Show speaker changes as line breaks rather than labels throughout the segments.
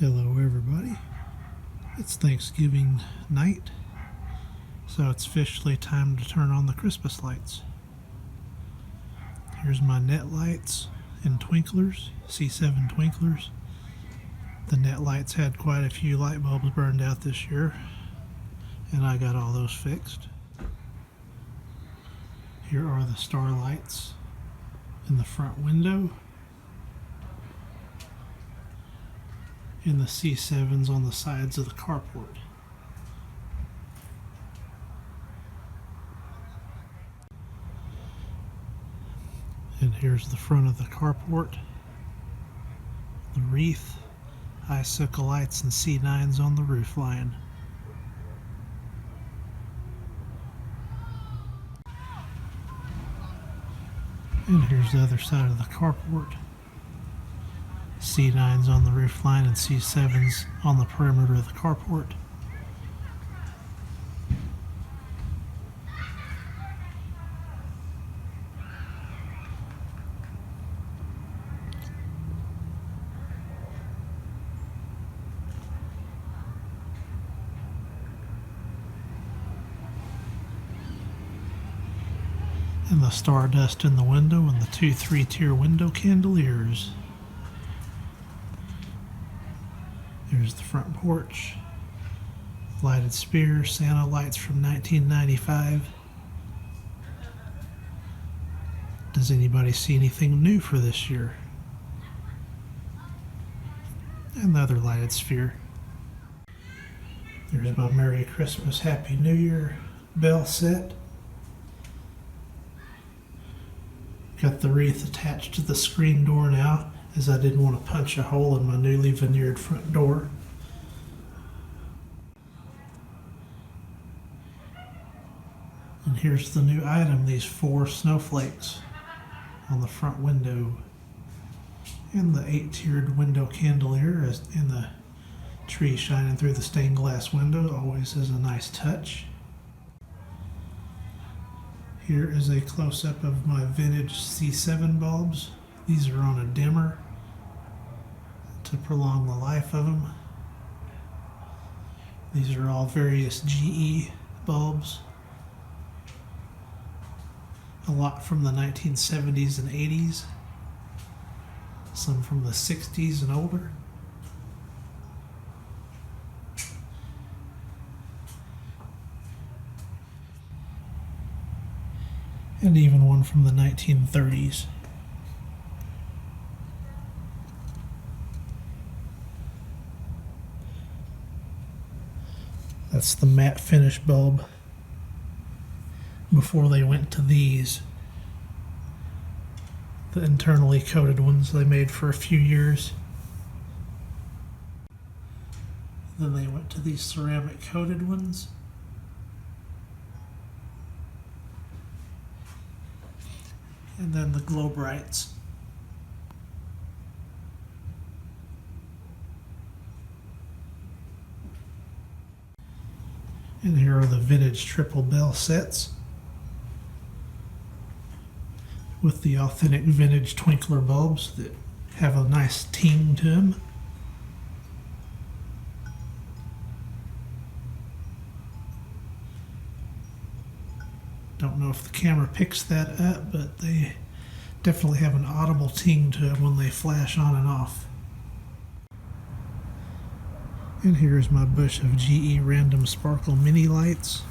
Hello everybody, it's Thanksgiving night, so it's officially time to turn on the Christmas lights. Here's my net lights and twinklers, C7 twinklers. The net lights had quite a few light bulbs burned out this year, and I got all those fixed. Here are the star lights in the front window, and the C7s on the sides of the carport. And here's the front of the carport, the wreath, icicle lights and C9s on the roof line. And here's the other side of the carport. C9s on the roof line and C7s on the perimeter of the carport. And the stardust in the window and the 2 3-tier window candeliers. Here's the front porch, lighted spear, Santa lights from 1995. Does anybody see anything new for this year? Another lighted sphere. There's my Merry Christmas, Happy New Year bell set. Got the wreath attached to the screen door now, as I didn't want to punch a hole in my newly veneered front door. And here's the new item, these 4 snowflakes on the front window. And the 8-tiered window candelier in the tree shining through the stained glass window always is a nice touch. Here is a close-up of my vintage C7 bulbs. These are on a dimmer to prolong the life of them. These are all various GE bulbs. A lot from the 1970s and 80s. Some from the 60s and older. And even one from the 1930s. That's the matte finish bulb before they went to these. The internally coated ones they made for a few years. Then they went to these ceramic coated ones. And then the glow brights. And here are the vintage triple bell sets with the authentic vintage twinkler bulbs that have a nice ting to them. Don't know if the camera picks that up, but they definitely have an audible ting to them when they flash on and off. And here's my bush of GE Random Sparkle mini lights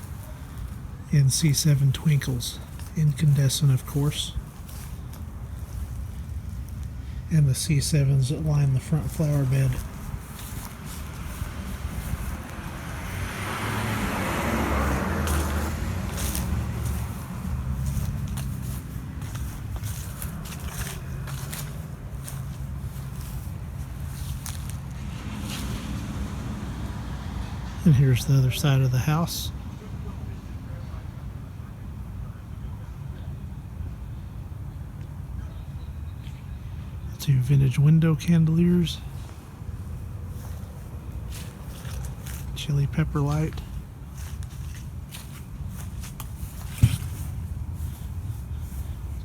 and C7 twinkles, incandescent of course. And the C7s that line the front flower bed. And here's the other side of the house. Two vintage window candeliers. Chili pepper light.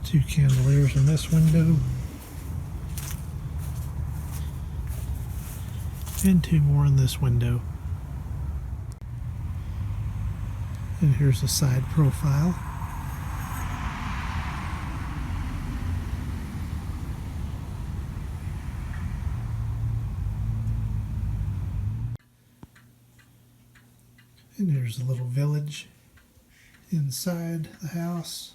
Two candeliers in this window. and 2 more in this window. And here's a side profile. And here's a little village inside the house.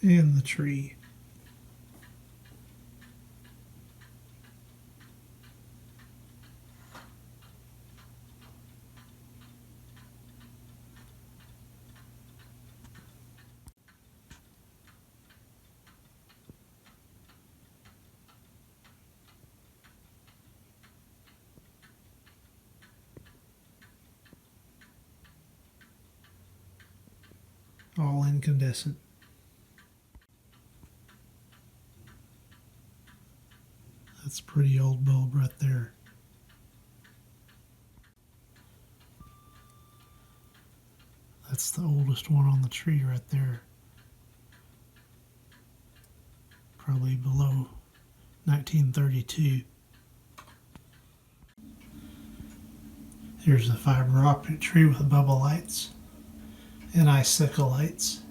And the tree. All incandescent. That's a pretty old bulb right there. That's the oldest one on the tree right there. Probably below 1932. Here's the fiber optic tree with bubble lights and icicle lights,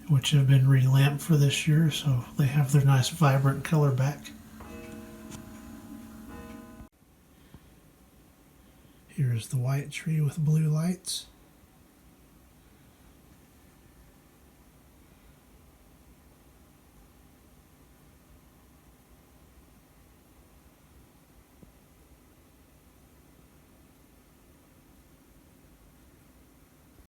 which have been relamped for this year, so they have their nice vibrant color back. Here's the white tree with blue lights.